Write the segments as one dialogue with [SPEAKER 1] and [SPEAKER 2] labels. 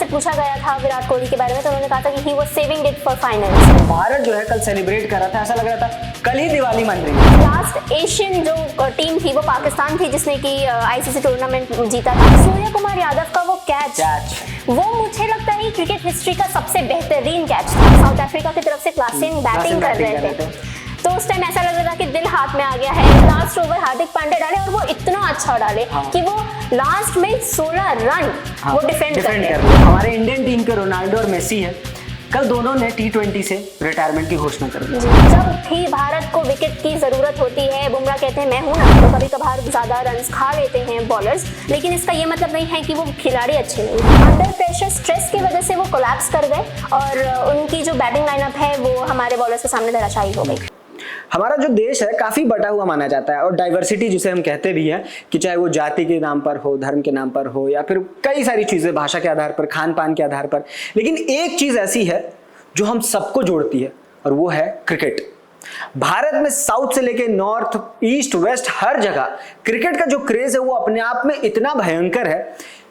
[SPEAKER 1] पूछा गया था विराट कोहली के बारे में तो उन्होंने कहा था कि he was saving it for finals.
[SPEAKER 2] Bharat जो है कल सेलिब्रेट कर रहा था, ऐसा लग रहा था कल ही दिवाली मन रही है।
[SPEAKER 1] लास्ट एशियन जो टीम थी वो पाकिस्तान थी जिसने कि आईसीसी टूर्नामेंट जीता था। सूर्य कुमार यादव का वो कैच वो मुझे लगता है क्रिकेट हिस्ट्री का सबसे बेहतरीन कैच था। साउथ अफ्रीका की तरफ से क्लासिंग बैटिंग कर रहे थे तो उस टाइम ऐसा लग रहा था कि दिल हाथ में आ गया है। लास्ट ओवर हार्दिक पांड्या डाले और वो इतना अच्छा डाले कि वो लास्ट में 16 रन वो डिफेंड कर रहे हैं।
[SPEAKER 2] हमारे इंडियन टीम के रोनाल्डो और मेसी है, कल दोनों ने T20 से रिटायरमेंट की घोषणा कर दी।
[SPEAKER 1] जब भी भारत को विकेट की जरूरत होती है, बुमराह कहते हैं मैं हूं ना, तो कभी कभार ज्यादा रन्स खा लेते हैं बॉलर्स, लेकिन इसका ये मतलब नहीं है कि वो खिलाड़ी अच्छे नहीं। अंडर प्रेशर स्ट्रेस की वजह से वो कोलैप्स कर गए और उनकी जो बैटिंग लाइनअप है वो हमारे बॉलर्स के सामने धराशायी हो गई।
[SPEAKER 2] हमारा जो देश है काफी बटा हुआ माना जाता है और डाइवर्सिटी जिसे हम कहते भी हैं कि चाहे वो जाति के नाम पर हो, धर्म के नाम पर हो या फिर कई सारी चीजें, भाषा के आधार पर, खान पान के आधार पर, लेकिन एक चीज ऐसी है जो हम सबको जोड़ती है और वो है क्रिकेट। भारत में साउथ से लेके नॉर्थ, ईस्ट, वेस्ट हर जगह क्रिकेट का जो क्रेज है वो अपने आप में इतना भयंकर है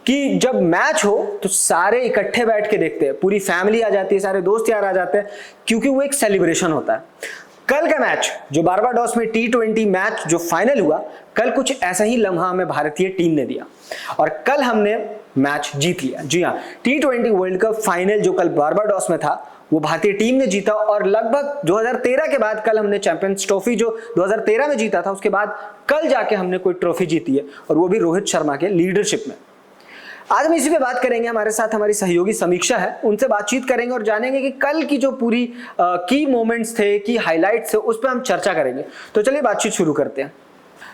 [SPEAKER 2] कि जब मैच हो तो सारे इकट्ठे बैठ के देखते हैं, पूरी फैमिली आ जाती है, सारे दोस्त यार आ जाते हैं, क्योंकि वो एक सेलिब्रेशन होता है। कल का मैच जो बारबाडोस में T20 मैच जो फाइनल हुआ, कल कुछ ऐसा ही लम्हा हमें भारतीय टीम ने दिया और कल हमने मैच जीत लिया। जी हाँ, T20 वर्ल्ड कप फाइनल जो कल बारबाडोस में था वो भारतीय टीम ने जीता और लगभग 2013 के बाद कल हमने चैंपियंस ट्रॉफी जो 2013 में जीता था उसके बाद कल जाके हमने कोई ट्रॉफी जीती है और वो भी रोहित शर्मा के लीडरशिप में। आज हम इसी पे बात करेंगे। हमारे साथ हमारी सहयोगी समीक्षा है, उनसे बातचीत करेंगे और जानेंगे कि कल की जो पूरी की मोमेंट्स थे, की हाइलाइट्स थे, उस पर हम चर्चा करेंगे। तो चलिए बातचीत शुरू करते हैं।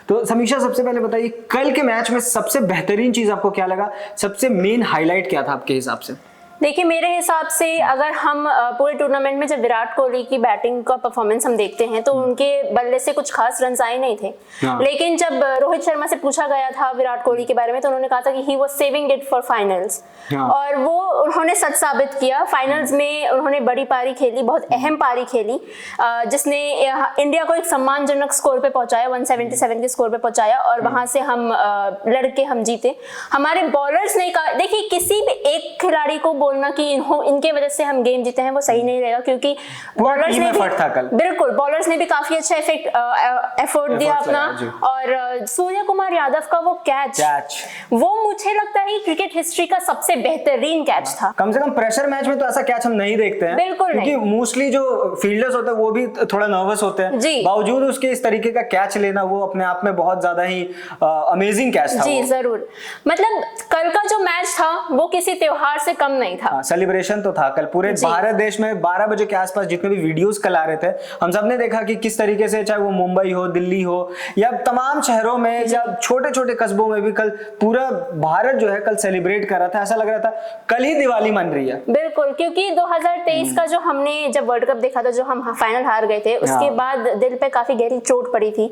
[SPEAKER 2] तो समीक्षा, सबसे पहले बताइए कल के मैच में सबसे बेहतरीन चीज आपको क्या लगा, सबसे मेन हाईलाइट क्या था आपके हिसाब से?
[SPEAKER 1] देखिए, मेरे हिसाब से अगर हम पूरे टूर्नामेंट में जब विराट कोहली की बैटिंग का परफॉर्मेंस हम देखते हैं तो उनके बल्ले से कुछ खास रन आए नहीं थे। लेकिन जब रोहित शर्मा से पूछा गया था विराट कोहली के बारे में तो उन्होंने कहा था कि he was saving it for finals और वो उन्होंने सच साबित किया। फाइनल्स में उन्होंने बड़ी पारी खेली, बहुत अहम पारी खेली, जिसने इंडिया को एक सम्मानजनक स्कोर पे पहुंचाया, 177 के स्कोर पे पहुंचाया और वहां से हम लड़के हम जीते। हमारे बॉलर्स ने कहा, देखिए किसी भी एक खिलाड़ी को बोलना कि इनके वजह से हम गेम जीते हैं वो सही नहीं रहेगा, क्योंकि बॉलर्स ने बिल्कुल बॉलर्स ने भी काफी अच्छा एफर्ट दिया अपना। और सूर्य कुमार यादव का वो कैच वो मुझे लगता है क्रिकेट हिस्ट्री का सबसे बेहतरीन कैच था।
[SPEAKER 2] कम से कम प्रेशर मैच में तो ऐसा कैच हम नहीं देखते हैं,
[SPEAKER 1] बिल्कुल,
[SPEAKER 2] क्योंकि मोस्टली जो फील्डर्स होते हैं वो भी थोड़ा नर्वस होते हैं, बावजूद उसके इस तरीके का कैच लेना वो अपने आप में बहुत ज्यादा ही अमेजिंग कैच था।
[SPEAKER 1] जी जरूर, मतलब कल का जो मैच था वो किसी त्योहार से कम नहीं था।
[SPEAKER 2] सेलिब्रेशन तो था कल पूरे भारत देश में। 12 बजे के आसपास जितने भी वीडियोस कल आ रहे थे हम सबने देखा कि किस तरीके से, चाहे वो मुंबई हो, दिल्ली हो या तमाम शहरों में या छोटे छोटे कस्बों में भी कल पूरा भारत जो है कल सेलिब्रेट कर रहा था। ऐसा लग रहा था कल ही दिवाली मन रही है।
[SPEAKER 1] बिल्कुल, क्योंकि 2023 का जो हमने जब वर्ल्ड कप देखा था, जो हम फाइनल हार गए थे, उसके बाद दिल पे काफी गहरी चोट पड़ी थी।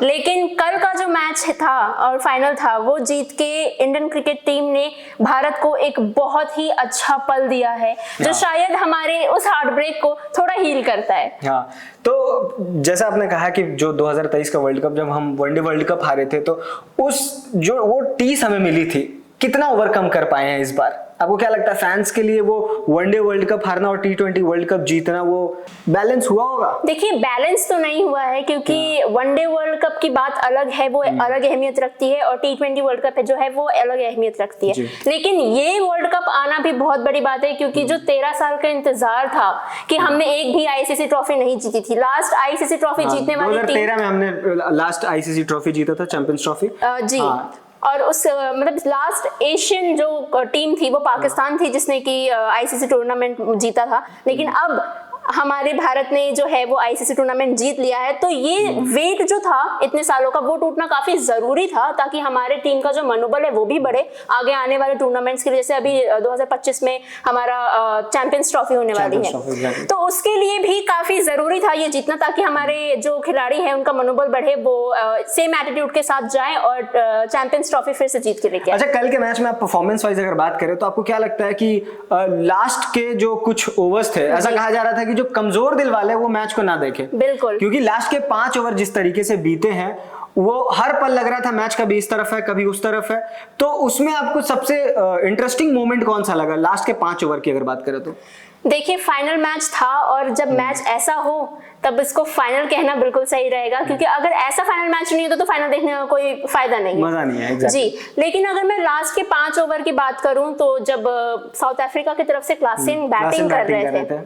[SPEAKER 1] लेकिन कल का जो मैच था और फाइनल था वो जीत के इंडियन क्रिकेट टीम ने भारत को एक बहुत ही अच्छा पल दिया है जो शायद हमारे उस हार्ट ब्रेक को थोड़ा हील करता है।
[SPEAKER 2] हाँ, तो जैसा आपने कहा कि जो 2023 का वर्ल्ड कप जब हम वनडे वर्ल्ड कप हारे थे तो उस जो वो टीस हमें मिली थी, कितना ओवरकम कर पाए हैं इस बार? आपको क्या लगता है फैंस के लिए वो वनडे वर्ल्ड कप हारना और T20 वर्ल्ड कप जीतना वो बैलेंस हुआ होगा? देखिए,
[SPEAKER 1] बैलेंस तो नहीं हुआ है, क्योंकि वनडे वर्ल्ड कप की बात अलग है, वो अलग अहमियत रखती है और T20 वर्ल्ड कप जो है वो अलग अहमियत रखती है। लेकिन ये वर्ल्ड कप आना भी बहुत बड़ी बात है, क्योंकि जो 13 साल का इंतजार था कि हमने एक भी आईसीसी ट्रॉफी नहीं जीती थी। लास्ट आईसीसी ट्रॉफी जीतने वाली
[SPEAKER 2] 2013 में हमने लास्ट आईसीसी ट्रॉफी जीता था, चैंपियंस ट्रॉफी।
[SPEAKER 1] जी, और उस मतलब लास्ट एशियन जो टीम थी वो पाकिस्तान थी जिसने कि आईसीसी टूर्नामेंट जीता था। लेकिन अब हमारे भारत ने जो है वो आईसीसी टूर्नामेंट जीत लिया है, तो ये वेट जो था इतने सालों का वो टूटना काफी जरूरी था, ताकि हमारे टीम का जो मनोबल है वो भी बढ़े आगे आने वाले टूर्नामेंट्स के लिए। जैसे अभी 2025 में हमारा चैंपियंस ट्रॉफी होने वाली है, तो उसके लिए भी काफी जरूरी था ये जीतना, ताकि हमारे जो खिलाड़ी हैं उनका मनोबल बढ़े, वो सेम एटीट्यूड के साथ जाए और चैंपियंस ट्रॉफी फिर से जीत के लेके।
[SPEAKER 2] अच्छा, कल के मैच में आप परफॉर्मेंस वाइज अगर बात करें तो आपको क्या लगता है कि लास्ट के जो कुछ ओवर्स थे, ऐसा कहा जा रहा था कि जो कमजोर दिल वाले वो मैच को ना देखें?
[SPEAKER 1] बिल्कुल,
[SPEAKER 2] क्योंकि लास्ट के 5 ओवर जिस तरीके से बीते हैं वो हर पल लग रहा था मैच कभी इस तरफ है कभी उस तरफ है। तो उसमें आपको सबसे इंटरेस्टिंग मोमेंट कौन सा लगा लास्ट के 5 ओवर की अगर बात करें तो?
[SPEAKER 1] देखिए फाइनल मैच था और जब मैच ऐसा हो तब इसको फाइनल कहना बिल्कुल सही रहेगा, क्योंकि अगर ऐसा फाइनल मैच नहीं होता तो फाइनल देखने का कोई फायदा नहीं है,
[SPEAKER 2] मजा नहीं है। exactly.
[SPEAKER 1] जी। लेकिन अगर मैं लास्ट के 5 ओवर की बात करूं तो जब साउथ अफ्रीका की तरफ से क्लासेन बैटिंग कर रहे थे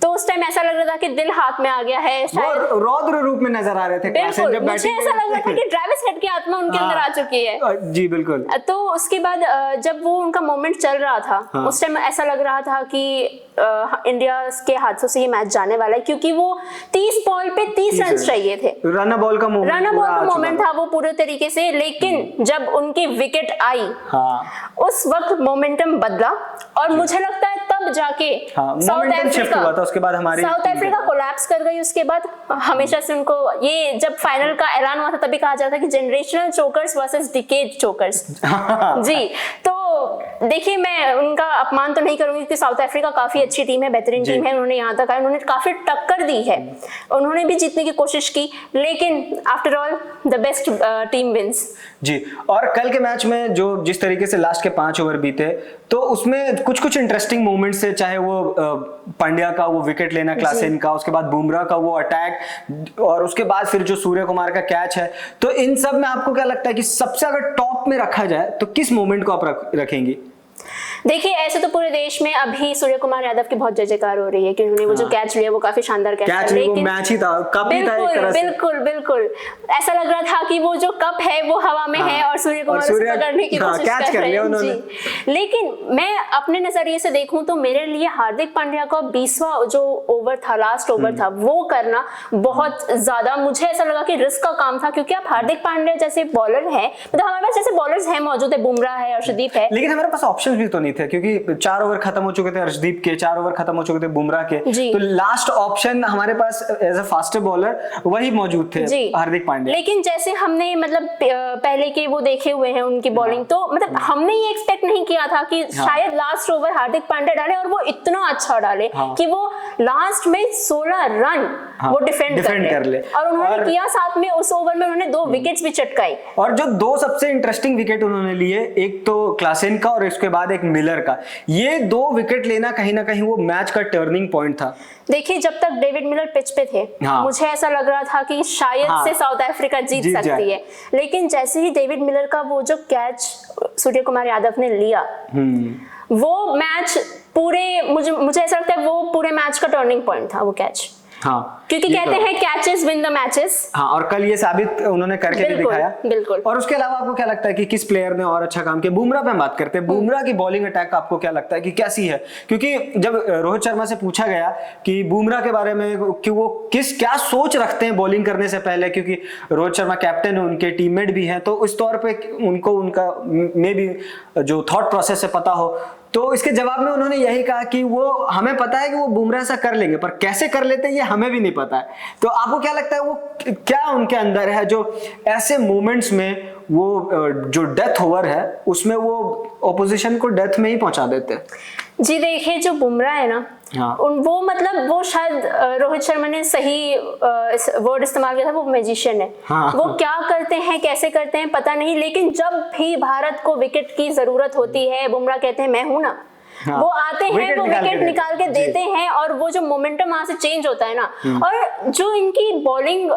[SPEAKER 1] तो उस टाइम ऐसा लग रहा था कि दिल हाथ में आ गया है शायद,
[SPEAKER 2] वो रौद्र रूप में नजर आ रहे थे
[SPEAKER 1] बिल्कुल,
[SPEAKER 2] जब
[SPEAKER 1] मुझे ऐसा लग रहा था कि ट्रेविस हेड की आत्मा उनके अंदर आ चुकी है।
[SPEAKER 2] जी बिल्कुल।
[SPEAKER 1] तो उसके बाद जब वो उनका मोमेंट चल रहा था उस टाइम ऐसा लग रहा था कि इंडिया के हाथों से ये मैच जाने वाला है, क्योंकि वो 30 बॉल पे 30 रन चाहिए थे।
[SPEAKER 2] रन बॉल का
[SPEAKER 1] मोमेंट था वो पूरे तरीके से, लेकिन जब उनकी विकेट आई उस वक्त मोमेंटम बदला और मुझे लगता है तब जाके साउथ अफ्रीका कोलैप्स कर गई। उसके बाद हमेशा से उनको ये जब फाइनल का ऐलान हुआ था तभी कहा जाता था कि generational chokers versus decade chokers. जी, तो देखिए मैं उनका अपमान तो नहीं करूंगी क्योंकि साउथ अफ्रीका काफी अच्छी टीम है, बेहतरीन टीम है, उन्होंने यहाँ तक आए, उन्होंने काफी टक्कर दी है, उन्होंने भी जीतने की कोशिश की, लेकिन after all the best team wins.
[SPEAKER 2] जी, और कल के मैच में जो जिस तरीके से लास्ट के 5 ओवर बीते तो उसमें कुछ कुछ इंटरेस्टिंग मोमेंट्स है, चाहे वो पांड्या का वो विकेट लेना क्लासेन का, उसके बाद बुमराह का वो अटैक और उसके बाद फिर जो सूर्य कुमार का कैच है, तो इन सब में आपको क्या लगता है कि सबसे अगर टॉप में रखा जाए तो किस मोमेंट को आप रखेंगी?
[SPEAKER 1] देखिए ऐसे तो पूरे देश में अभी सूर्य कुमार यादव की बहुत जय जयकार हो रही है कि उन्होंने वो जो कैच लिया वो काफी शानदार कैच था,
[SPEAKER 2] लेकिन मैच ही था, कप ही था एक तरह से।
[SPEAKER 1] बिल्कुल ऐसा लग रहा था कि वो जो कप है वो हवा में है और सूर्य कुमार उसको पकड़ने की कोशिश कर रहे हैं। लेकिन मैं अपने नजरिए से देखूं तो मेरे लिए हार्दिक पांड्या का 20वां जो ओवर था, लास्ट ओवर था, वो करना बहुत ज्यादा मुझे ऐसा लगा कि रिस्क का काम था, क्योंकि आप हार्दिक पांड्या जैसे बॉलर है, मतलब हमारे पास जैसे बॉलर्स हैं मौजूद है, बुमराह है, अर्शदीप है,
[SPEAKER 2] लेकिन हमारे पास ऑप्शंस भी तो नहीं थे क्योंकि 4 ओवर खत्म हो चुके थे अर्शदीप के, 4 ओवर खत्म हो चुके थे बुमराह के, तो लास्ट ऑप्शन हमारे पास एज अ फास्टर बॉलर वही मौजूद थे, हार्दिक पांड्या।
[SPEAKER 1] लेकिन जैसे हमने मतलब पहले के वो देखे हुए हैं उनकी बॉलिंग, तो मतलब हमने ये एक्सपेक्ट नहीं किया था कि शायद लास्ट ओवर हार्दिक पांड्या डाले और वो इतना अच्छा डाले कि वो लास्ट में 16 रन वो डिफेंड कर ले, और उन्होंने किया, साथ में उस ओवर में उन्होंने 2 विकेट्स भी चटकाई।
[SPEAKER 2] और जो 2 सबसे इंटरेस्टिंग विकेट उन्होंने लिए, एक तो क्लासेन का और उसके बाद एक मिलर का, ये 2 विकेट लेना कहीं ना कहीं वो मैच का टर्निंग पॉइंट था।
[SPEAKER 1] देखिए जब तक डेविड मिलर पिच पे थे मुझे ऐसा लग रहा था कि शायद से साउथ अफ्रीका जीत सकती है, लेकिन जैसे ही डेविड मिलर का वो जो कैच सूर्य कुमार यादव ने लिया, वो मैच पूरे मुझे ऐसा लगता है वो पूरे मैच का टर्निंग पॉइंट था वो कैच। क्योंकि कहते हैं कैचेस विन द मैचेस।
[SPEAKER 2] और कल ये साबित उन्होंने करके भी दिखाया।
[SPEAKER 1] बिल्कुल।
[SPEAKER 2] और उसके अलावा आपको क्या लगता है कि किस प्लेयर ने और अच्छा काम किया? बुमराह पे हम बात करते हैं, बुमराह की बॉलिंग अटैक आपको क्या लगता है कि कैसी है? क्योंकि जब रोहित शर्मा से पूछा गया कि बुमराह के बारे में कि वो क्या सोच रखते हैं बॉलिंग करने से पहले, क्योंकि रोहित शर्मा कैप्टन है, उनके टीममेट भी हैं, तो इस तौर पे उनको उनका मे बी जो थॉट प्रोसेस है पता हो, तो इसके जवाब में उन्होंने यही कहा कि वो हमें पता है कि वो बुमराह ऐसा कर लेंगे, पर कैसे कर लेते हैं ये हमें भी नहीं पता है। तो आपको क्या लगता है वो क्या उनके अंदर है जो ऐसे मोमेंट्स में वो जो डेथ ओवर है उसमें वो ऑपोजिशन को डेथ में ही पहुंचा देते हैं?
[SPEAKER 1] जी देखिए जो बुमराह है ना, वो मतलब वो शायद रोहित शर्मा ने सही वर्ड इस्तेमाल किया था, वो मैजिशियन है। वो क्या करते हैं कैसे करते हैं पता नहीं, लेकिन जब भी भारत को विकेट की जरूरत होती है बुमराह कहते हैं मैं हूं ना, वो आते हैं, वो विकेट निकाल के देते हैं, और वो जो मोमेंटम वहां से चेंज होता है ना। और जो इनकी बॉलिंग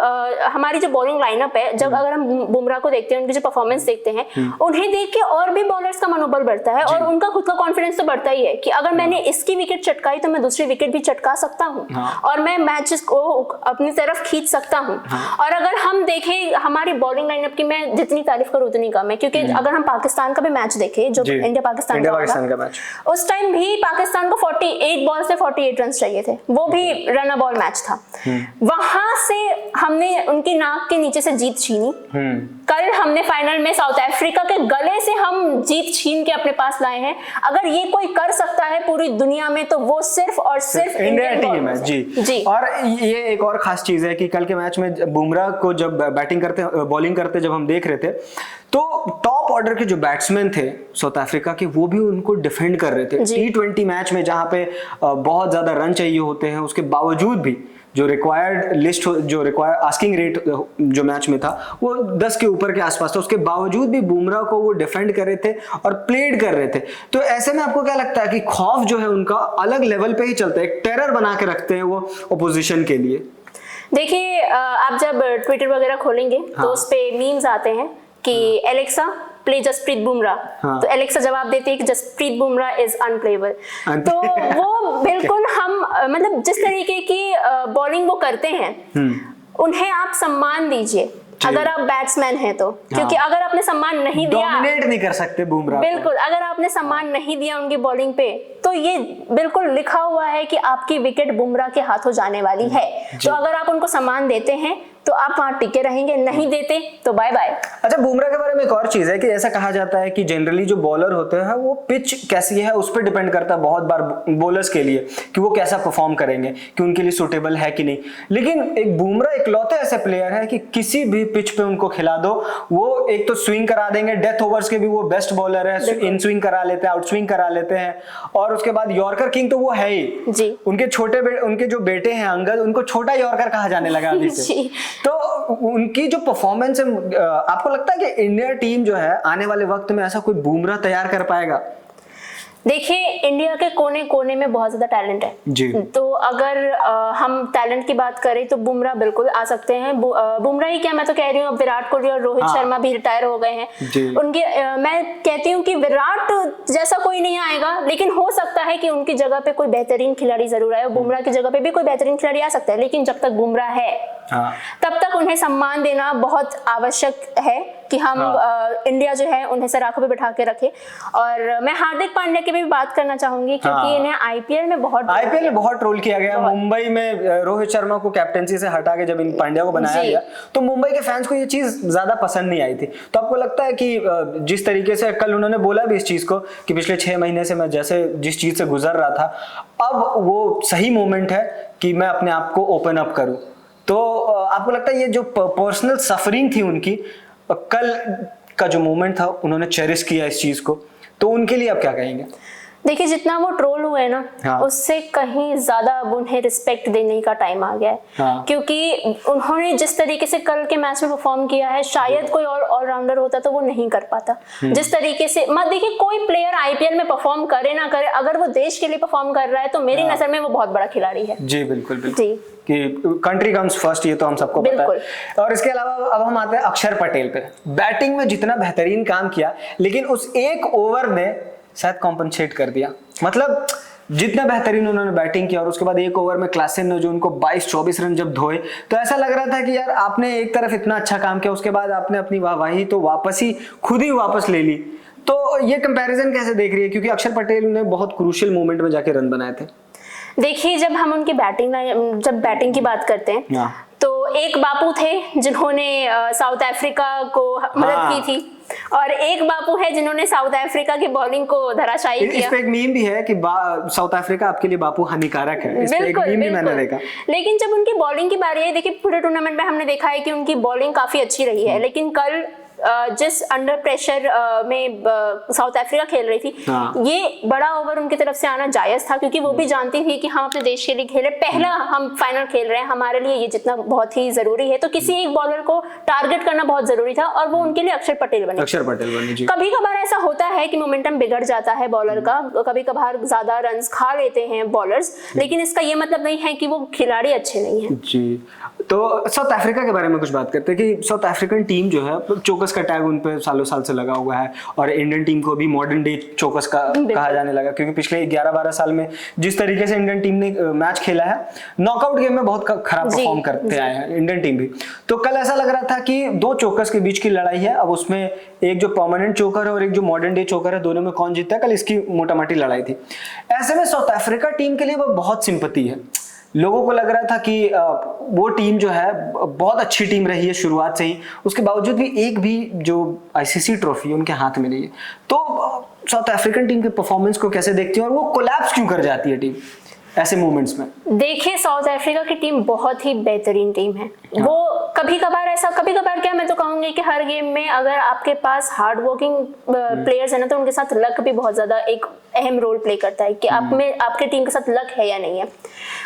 [SPEAKER 1] हमारी जो बॉलिंग लाइनअप है, जब अगर हम बुमराह को देखते हैं, उनकी जो परफॉर्मेंस देखते हैं, उन्हें देख के और भी बॉलर्स का मनोबल बढ़ता है और उनका खुद का कॉन्फिडेंस तो बढ़ता ही है कि अगर मैंने इसकी विकेट चटकाई तो मैं दूसरी विकेट भी चटका सकता हूँ और मैं मैचेस को अपनी तरफ खींच सकता हूँ। और अगर हम देखें हमारी बॉलिंग लाइनअप की, मैं जितनी तारीफ करूँ उतनी कम है, क्योंकि अगर हम पाकिस्तान का भी मैच देखें, जो इंडिया पाकिस्तान का मैच, उस टाइम भी पाकिस्तान को 48 बॉल से 48 रन चाहिए थे, वो भी रन बॉल मैच था। वहां से हमने उनकी नाक के नीचे से जीत छीनी। कल हमने फाइनल में साउथ अफ्रीका के गले से हम जीत छीन के अपने पास लाए हैं। अगर ये कोई कर सकता है पूरी दुनिया में तो वो सिर्फ और सिर्फ इंडियन टीम है।
[SPEAKER 2] जी। और ये एक और खास चीज है कि कल के मैच में बुमराह को जब बैटिंग करते बॉलिंग करते जब हम देख रहे थे, तो टॉप ऑर्डर के जो बैट्समैन थे साउथ अफ्रीका के, वो भी उनको डिफेंड कर रहे थे। T20 मैच में जहां पे बहुत ज्यादा रन चाहिए होते हैं, उसके बावजूद भी जो रिक्वायर्ड लिस्ट, जो रिक्वायर्ड आस्किंग रेट जो मैच में था वो 10 के ऊपर के आसपास था, उसके बावजूद भी बुमराह को वो डिफेंड कर रहे थे और प्लेड कर रहे थे। तो ऐसे में आपको क्या लगता है कि खौफ जो है उनका अलग लेवल पे ही चलता है, एक टेरर बना के रखते हैं वो ओपोजिशन के लिए?
[SPEAKER 1] देखिए आप जब ट्विटर वगैरह खोलेंगे तो उस पे मीम्स आते हैं कि एलेक्सा प्ले जसप्रीत बुमराह, तो एलेक्सा जवाब देती है कि जसप्रीत बुमराह इज अनप्लेएबल। तो वो बिल्कुल हम मतलब जिस तरीके की बॉलिंग वो करते हैं उन्हें आप सम्मान दीजिए अगर आप बैट्समैन हैं तो, क्योंकि अगर आपने सम्मान नहीं दिया,
[SPEAKER 2] डोमिनेट नहीं कर सकते बुमराह,
[SPEAKER 1] बिल्कुल अगर आपने सम्मान नहीं दिया उनकी बॉलिंग पे तो ये बिल्कुल लिखा हुआ है कि आपकी विकेट बुमराह के हाथों जाने वाली है। तो अगर आप उनको सम्मान देते हैं तो आप वहां टिके रहेंगे, नहीं देते तो बाय बाय।
[SPEAKER 2] अच्छा, बुमराह के बारे में एक और चीज है कि ऐसा कहा जाता है कि जनरली जो बॉलर होते हैं वो पिच कैसी है उस पर डिपेंड करता है बहुत बार बॉलर्स के लिए कि वो कैसा परफॉर्म करेंगे, कि उनके लिए सुटेबल है कि नहीं। लेकिन एक बुमराह इकलौते ऐसे प्लेयर है कि किसी भी पिच पे उनको खिला दो वो एक तो स्विंग करा देंगे, डेथ ओवर्स के भी वो बेस्ट बॉलर है, इन स्विंग करा लेते हैं, आउट स्विंग करा लेते हैं, और उसके बाद यॉर्कर किंग तो वो है ही
[SPEAKER 1] जी।
[SPEAKER 2] उनके जो बेटे हैं अंगद, उनको छोटा यॉर्कर कहा जाने लगा अभी से। तो उनकी जो परफॉर्मेंस है, आपको लगता है कि इंडिया टीम जो है आने वाले वक्त में ऐसा कोई बुमराह तैयार कर पाएगा?
[SPEAKER 1] देखिए इंडिया के कोने कोने में बहुत ज्यादा टैलेंट है
[SPEAKER 2] जी।
[SPEAKER 1] तो अगर हम टैलेंट की बात करें तो बुमराह बिल्कुल आ सकते हैं। बुमराह ही क्या, मैं तो कह रही हूँ विराट कोहली और रोहित शर्मा भी रिटायर हो गए हैं उनके। मैं कहती हूँ कि विराट जैसा कोई नहीं आएगा, लेकिन हो सकता है कि उनकी जगह पे कोई बेहतरीन खिलाड़ी जरूर आए, बुमराह की जगह पे भी कोई बेहतरीन खिलाड़ी आ सकता है। लेकिन जब तक बुमराह है तब तक उन्हें सम्मान देना बहुत आवश्यक है कि हम इंडिया जो है उन्हें सर आंखों पे बिठा के रखे। और मैं हार्दिक पांड्या की भी बात करना चाहूंगी क्योंकि इन्हें आईपीएल में बहुत
[SPEAKER 2] ट्रोल किया गया। मुंबई में रोहित शर्मा को कैप्टेंसी से हटा के जब इन पांड्या को बनाया गया तो मुंबई के फैंस को ये चीज ज्यादा पसंद नहीं आई थी। तो आपको लगता है कि जिस तरीके से कल उन्होंने बोला भी इस चीज को कि पिछले 6 महीने से मैं जिस चीज से गुजर रहा था, अब वो सही मोमेंट है कि मैं अपने आप को ओपन अप करूं, तो आपको लगता है ये जो पर्सनल सफरिंग थी उनकी, कल का जो मोमेंट था उन्होंने चेरिश किया इस चीज को, तो उनके लिए आप क्या कहेंगे?
[SPEAKER 1] देखिए जितना वो ट्रोल हुए ना उससे कहीं ज्यादा अब उन्हें रिस्पेक्ट देने का टाइम आ गया है। क्योंकि उन्होंने जिस तरीके से कल के मैच में परफॉर्म किया है, शायद कोई और ऑलराउंडर होता तो वो नहीं कर पाता जिस तरीके से। मत देखिए कोई प्लेयर आईपीएल में परफॉर्म करे ना करे, अगर वो देश के लिए परफॉर्म कर रहा है तो मेरी नजर में वो बहुत बड़ा खिलाड़ी है।
[SPEAKER 2] जी बिल्कुल बिल्कुल जी, कि कंट्री कम्स फर्स्ट, ये तो हम सबको पता है। और इसके अलावा अब हम आते हैं अक्षर पटेल पे। बैटिंग में जितना बेहतरीन काम किया, लेकिन उस एक ओवर ने शायद कॉम्पनसेट कर दिया। मतलब जितना बेहतरीन उन्होंने बैटिंग किया और उसके बाद एक ओवर में क्लासन ने जो उनको 22-24 रन जब धोए, तो ऐसा लग रहा था कि यार आपने एक तरफ इतना अच्छा काम किया, उसके बाद आपने अपनी वाहवाही तो खुद ही वापस ले ली। तो ये कंपैरिजन कैसे देख रही है, क्योंकि अक्षर पटेल ने बहुत क्रूशियल मोमेंट में जाके रन बनाए थे।
[SPEAKER 1] देखिए जब हम उनकी बैटिंग की बात करते हैं तो एक बापू थे जिन्होंने साउथ अफ्रीका को मदद की थी, और एक बापू है जिन्होंने साउथ अफ्रीका की बॉलिंग को धराशायी किया।
[SPEAKER 2] इस पे एक मीम भी है कि साउथ अफ्रीका आपके लिए बापू हानिकारक है, इस पे एक मीम भी मैंने देखा।
[SPEAKER 1] लेकिन जब उनकी बॉलिंग की बारी है, देखिए पूरे टूर्नामेंट में हमने देखा है कि उनकी बॉलिंग काफी अच्छी रही है, लेकिन कल जिस अंडर प्रेशर में साउथ अफ्रीका खेल रही थी, ये बड़ा ओवर उनकी तरफ से आना जायज था, क्योंकि वो भी जानती थी कि हम अपने देश के लिए खेले, पहला हम फाइनल खेल रहे हैं, हमारे लिए ये जितना बहुत ही जरूरी है। तो किसी एक बॉलर को टारगेट करना बहुत जरूरी था और वो उनके लिए अक्षर पटेल बने जी। कभी कभार ऐसा होता है कि मोमेंटम बिगड़ जाता है बॉलर का, कभी कभार ज्यादा रन खा लेते हैं बॉलर्स, लेकिन इसका ये मतलब नहीं है कि वो खिलाड़ी अच्छे नहीं है जी।
[SPEAKER 2] तो साउथ अफ्रीका के बारे में कुछ बात करते हैं कि साउथ अफ्रीकन टीम जो है, चौकस का टैग उन पे सालों साल से लगा हुआ है, और इंडियन टीम को भी मॉडर्न डे चौकस का कहा जाने लगा, क्योंकि पिछले 11-12 साल में जिस तरीके से इंडियन टीम ने मैच खेला है, नॉकआउट गेम में बहुत खराब परफॉर्म करते आए हैं इंडियन टीम भी। तो कल ऐसा लग रहा था कि 2 चौकस के बीच की लड़ाई है, अब उसमें एक जो परमानेंट चोकर है और एक जो मॉडर्न डे चोकर है, दोनों में कौन जीतता है, कल इसकी मोटामोटी लड़ाई थी। ऐसे में साउथ अफ्रीका टीम के लिए वो बहुत सिंपैथी है। लोगों को लग रहा था कि वो टीम जो है बहुत अच्छी टीम रही है शुरुआत से ही, उसके बावजूद भी एक भी जो आईसीसी ट्रॉफी उनके हाथ में नहीं है। तो साउथ अफ्रीकन टीम के परफॉर्मेंस को कैसे देखती है और वो कोलैप्स क्यों कर जाती है टीम ऐसे मोमेंट्स में? देखिए
[SPEAKER 1] साउथ अफ्रीका की टीम बहुत ही बेहतरीन टीम है। वो कभी कभार क्या, मैं तो कहूंगी कि हर गेम में अगर आपके पास हार्ड वर्किंग प्लेयर्स है ना, तो उनके साथ लक भी बहुत ज्यादा एक अहम रोल प्ले करता है कि आप में आपके टीम के साथ लक है या नहीं है।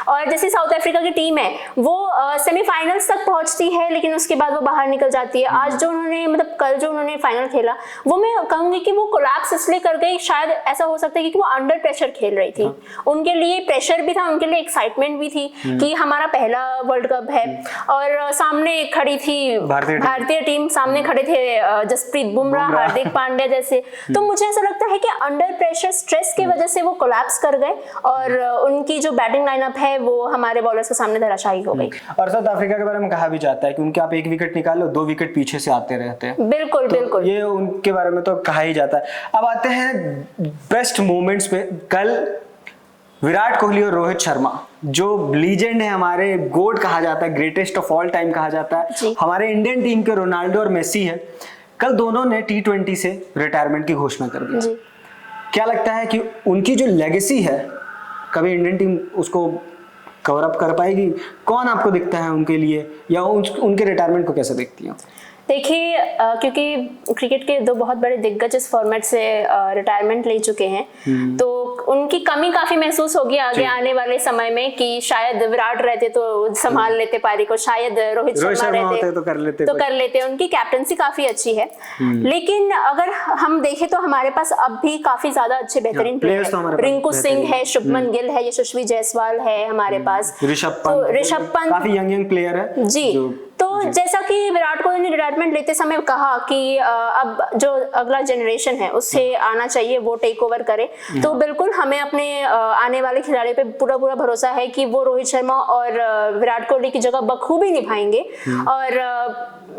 [SPEAKER 1] और जैसे साउथ अफ्रीका की टीम है वो सेमीफाइनल्स तक पहुंचती है लेकिन उसके बाद वो बाहर निकल जाती है। आज जो उन्होंने मतलब कल जो उन्होंने फाइनल खेला वो मैं कहूंगी कि वो कोलैप्स इसलिए कर गई, शायद ऐसा हो सकता है कि वो अंडर प्रेशर खेल रही थी। उनके लिए प्रेशर भी था, उनके लिए एक्साइटमेंट भी थी कि हमारा पहला वर्ल्ड कप है और सामने खड़ी थी भारतीय टीम, सामने खड़े थे जसप्रीत बुमराह, हार्दिक पांड्या जैसे। तो मुझे ऐसा लगता है कि अंडर प्रेशर स्ट्रेस की वजह से वो कोलैप्स कर गए और उनकी जो बैटिंग लाइनअप है वो हमारे बॉलर्स के सामने धराशायी हो गई।
[SPEAKER 2] और साउथ अफ्रीका के बारे में कहा भी जाता है कि उनके आप एक विकेट निकालो 2 विकेट पीछे से आते रहते हैं।
[SPEAKER 1] बिल्कुल
[SPEAKER 2] तो
[SPEAKER 1] बिल्कुल,
[SPEAKER 2] ये उनके बारे में तो कहा ही जाता है। अब आते हैं बेस्ट मोमेंट्स पे। कल विराट कोहली और रोहित शर्मा जो लीजेंड है, हमारे गोड कहा जाता है, ग्रेटेस्ट ऑफ ऑल टाइम कहा जाता है, हमारे इंडियन टीम के रोनाल्डो और मेसी है, कल दोनों ने T20 से रिटायरमेंट की घोषणा कर दी। क्या लगता है कि उनकी जो लेगेसी है कभी इंडियन टीम उसको कवर अप कर पाएगी? कौन आपको दिखता है उनके लिए, या उनके रिटायरमेंट को कैसे देखती हैं?
[SPEAKER 1] देखिए क्योंकि क्रिकेट के 2 बहुत बड़े दिग्गज इस फॉर्मेट से रिटायरमेंट ले चुके हैं तो उनकी कमी काफी महसूस होगी आगे आने वाले समय में कि शायद विराट रहते तो संभाल लेते पारी को, शायद रोहित शर्मा रहते तो कर लेते। उनकी कैप्टनसी काफी अच्छी है लेकिन अगर हम देखें तो हमारे पास अब भी काफी ज्यादा अच्छे बेहतरीन प्लेयर्स हैं। रिंकू सिंह है, शुभमन गिल है, यशस्वी जायसवाल है हमारे पास, ऋषभ पंत
[SPEAKER 2] काफी यंग प्लेयर है
[SPEAKER 1] जी। तो जैसा कि विराट कोहली ने रिटायरमेंट लेते समय कहा कि अब जो अगला जनरेशन है उससे आना चाहिए, वो टेक ओवर करे, तो बिल्कुल हमें अपने आने वाले खिलाड़ियों पे पूरा भरोसा है कि वो रोहित शर्मा और विराट कोहली की जगह बखूबी निभाएंगे। और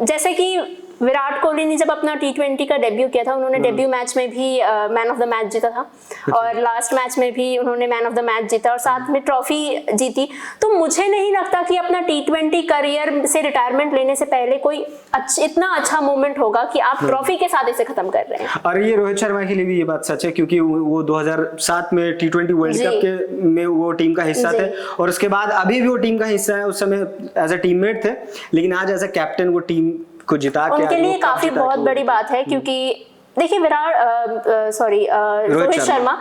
[SPEAKER 1] जैसे कि विराट कोहली ने जब अपना T20 का डेब्यू किया था, उन्होंने डेब्यू मैच में भी मैन ऑफ द मैच जीता था और लास्ट मैच में भी उन्होंने मैन ऑफ द मैच जीता और साथ में ट्रॉफी जीती। तो मुझे नहीं लगता कि अपना T20 करियर से रिटायरमेंट लेने से पहले कोई इतना अच्छा मोमेंट होगा कि आप ट्रॉफी के साथ इसे खत्म कर रहे हैं।
[SPEAKER 2] और ये रोहित शर्मा के लिए भी ये बात सच है क्योंकि वो 2007 में T20 वर्ल्ड कप के में वो टीम का हिस्सा थे और उसके बाद अभी भी वो टीम का हिस्सा है। उस समय एज अ टीममेट थे लेकिन आज एज अ कैप्टन वो टीम को जिता के
[SPEAKER 1] उनके लिए काफी बहुत बड़ी बात है क्योंकि देखिए रोहित शर्मा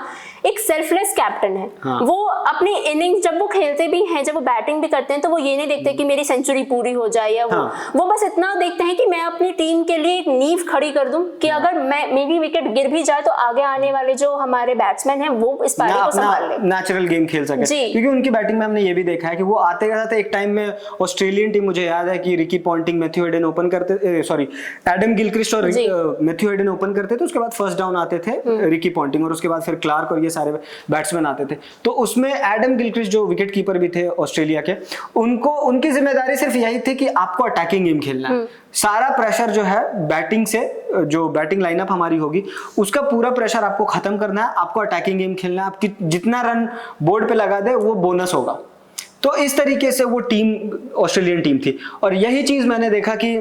[SPEAKER 1] एक सेल्फलेस कैप्टन है। हाँ। वो अपनी इनिंग्स जब वो खेलते भी हैं, जब वो बैटिंग भी करते हैं तो वो ये नहीं देखते कि मेरी सेंचुरी पूरी हो जाए या वो बस इतना देखते हैं कि मैं अपनी टीम के लिए एक नींव खड़ी कर दूं कि अगर मेरी विकेट गिर भी जाए तो आगे आने वाले जो हमारे बैट्समैन हैं वो इस पारी को संभाल ले,
[SPEAKER 2] नेचुरल गेम खेल सके। क्योंकि उनकी बैटिंग में हमने ये भी देखा है कि वो आते जाते एक टाइम में ऑस्ट्रेलियन टीम, मुझे याद है कि Ricky Ponting, Matthew Hayden open करते, एडम गिलक्रिस्ट और मैथ्यू हेडन ओपन करते थे, उसके बाद फर्स्ट डाउन आते थे रिकी पॉन्टिंग और उसके बाद फिर क्लार्क और ये सारे बैट्समैन आते थे। तो उसमें एडम गिलक्रिस्ट जो विकेट कीपर भी थे ऑस्ट्रेलिया के, उनकी जिम्मेदारी सिर्फ यही थी कि आपको अटैकिंग गेम खेलना है। सारा प्रेशर जो है बैटिंग से, जो बैटिंग लाइनअप हमारी होगी उसका पूरा प्रेशर आपको खत्म करना है, आपको अटैकिंग गेम खेलना है, आपकी जितना रन बोर्ड पे लगा दे वो बोनस होगा। तो इस तरीके से वो टीम ऑस्ट्रेलियन टीम थी और यही चीज मैंने देखा कि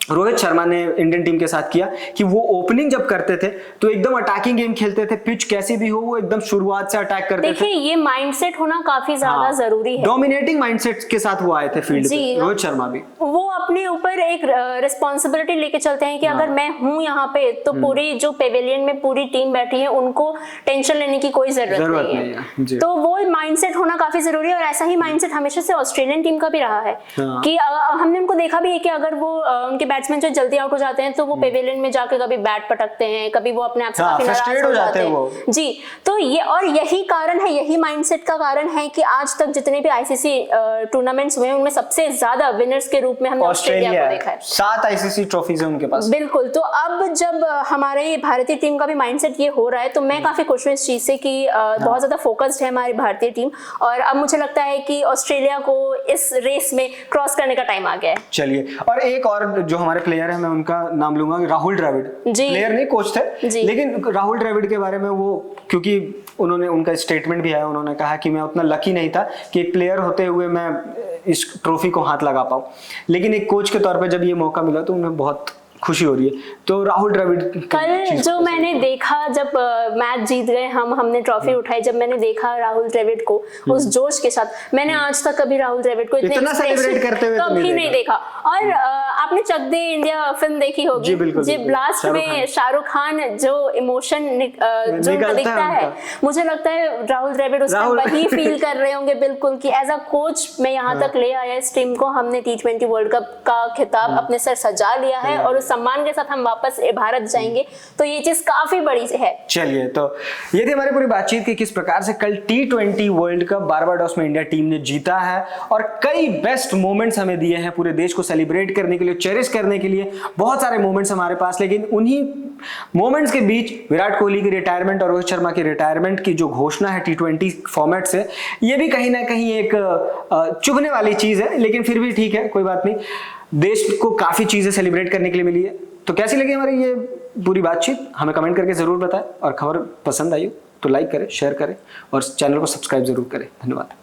[SPEAKER 2] रोहित शर्मा ने इंडियन टीम के साथ किया कि वो ओपनिंग जब करते थे तो एकदम अटैकिंग गेम खेलते थे, पिच कैसी भी हो वो एकदम शुरुआत से अटैक करते थे।
[SPEAKER 1] देखिए ये माइंडसेट होना काफी ज्यादा जरूरी है।
[SPEAKER 2] डोमिनेटिंग माइंडसेट के साथ वो आए थे फील्ड पे, रोहित शर्मा भी।
[SPEAKER 1] वो अपने ऊपर एक रिस्पॉन्सिबिलिटी लेके चलते हैं कि अगर मैं हूं यहाँ पे तो पूरी जो पेविलियन में पूरी टीम बैठी है उनको टेंशन लेने की कोई जरूरत नहीं है। तो वो माइंडसेट होना काफी जरूरी है और ऐसा ही माइंडसेट हमेशा से ऑस्ट्रेलियन टीम का भी रहा है कि हमने उनको देखा भी है कि अगर वो उनके बैट्समैन जो जल्दी आउट हो जाते हैं तो वो पेविलियन में जाके कभी बैट पटकते हैं, कभी वो अपने आप से काफी नाराज हो जाते हैं जी। तो ये और यही कारण है, यही माइंडसेट का कारण है कि आज तक जितने भी आईसीसी टूर्नामेंट्स हुए उनमें सबसे ज्यादा विनर्स के रूप में हमने ऑस्ट्रेलिया को देखा है।
[SPEAKER 2] 7 आईसीसी ट्रॉफीज हैं उनके पास।
[SPEAKER 1] बिल्कुल। तो अब जब हमारे भारतीय टीम का भी माइंडसेट ये हो रहा है तो मैं काफी खुश हूँ इस चीज से कि बहुत ज्यादा फोकस्ड है हमारी भारतीय टीम और अब मुझे लगता है कि ऑस्ट्रेलिया को इस रेस में क्रॉस करने का टाइम आ गया है।
[SPEAKER 2] चलिए, और एक और जो हमारे प्लेयर है मैं उनका नाम लूंगा, राहुल द्रविड़। प्लेयर नहीं, कोच थे, लेकिन राहुल द्रविड़ के बारे में वो, क्योंकि उन्होंने, उनका स्टेटमेंट भी आया, उन्होंने कहा कि मैं उतना लकी नहीं था कि एक प्लेयर होते हुए मैं इस ट्रॉफी को हाथ लगा पाऊं, लेकिन एक कोच के तौर पे जब ये मौका मिला तो उन्हें बहुत खुशी हो रही है। तो राहुल द्रविड़
[SPEAKER 1] कल जो मैंने देखा जब मैच जीत गए हमने ट्रॉफी उठाई, जब मैंने देखा राहुल द्रविड़ को उस जोश के साथ, मैंने आज तक कभी राहुल द्रविड़ को इतने
[SPEAKER 2] इतना सेलिब्रेट करते हुए
[SPEAKER 1] कभी नहीं देखा। और आपने चक दे इंडिया फिल्म देखी होगी, जब लास्ट में शाहरुख खान जो इमोशन जो उनका दिखता है, मुझे लगता है राहुल द्रविड़ उस टाइम वही फील कर रहे होंगे बिल्कुल कि एज अ कोच मैं यहाँ तक ले आया इस टीम को, हमने T20 वर्ल्ड कप का खिताब अपने सर सजा लिया है और उस सम्मान के साथ हम वापस भारत जाएंगे, तो ये चीज काफी बड़ी है।
[SPEAKER 2] चलिए, तो ये थी हमारी पूरी बातचीत की किस प्रकार से कल T20 वर्ल्ड कप बारबाडोस में इंडिया टीम ने जीता है और कई बेस्ट मोमेंट्स हमें दिए हैं पूरे देश को सेलिब्रेट करने के लिए, चेरिश करने के लिए। बहुत सारे मोमेंट्स हमारे पास, लेकिन उन्हीं मोमेंट्स के बीच विराट कोहली की रिटायरमेंट और रोहित शर्मा की रिटायरमेंट की जो घोषणा है T20 फॉर्मेट से, ये भी कहीं ना कहीं एक चुभने वाली चीज है, लेकिन फिर भी ठीक है, कोई बात नहीं। देश को काफी चीजें सेलिब्रेट करने के लिए मिली है। तो कैसी लगी हमारी ये पूरी बातचीत, हमें कमेंट करके जरूर बताएं, और खबर पसंद आई हो तो लाइक करें, शेयर करें और चैनल को सब्सक्राइब जरूर करें। धन्यवाद।